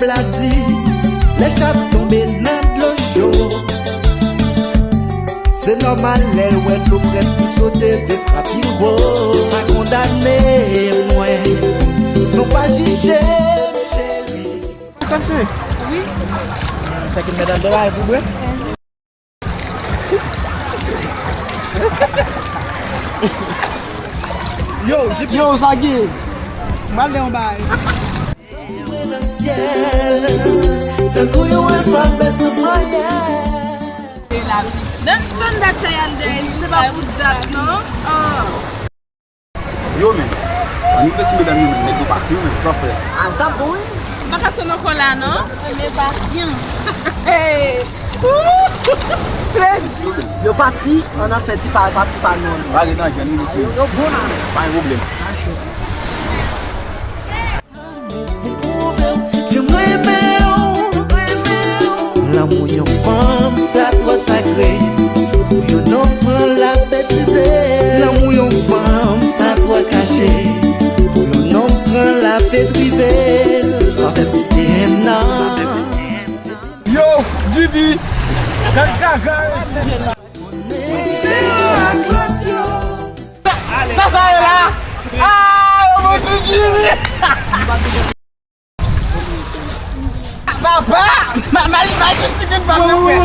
l'a dit, les chats tombés dans l'eau chaude. C'est normal, elle ouais nous prête pour sauter des frappes pas condamné, moi, sont pas jugés, chérie. Ça c'est? Oui. Ça qui me met dans le droit, vous voyez? Yo, ça y est. Mal en bas. Don't that say and then never put that, no? Oh. Yo men, an nou fesi me dan nou men, nek do pati yo men, profe. An tap boy? Baka tono kola, no? Me bakyan. Hey! Yo pati, an a feti pati pa nou. Wale nan jen nou iti. Yo bon an. Pa yon problem. L'amour yon femme, ça trop sacré. Yon non prend la bêtise. L'amour yon femme, ça trop caché. Yon non prend la fête privée. Ça fait pisser non. Yo, Jibi! Ça est là! Ah, mon Dieu, Jimmy! Papa! Ma c'est une femme de frère!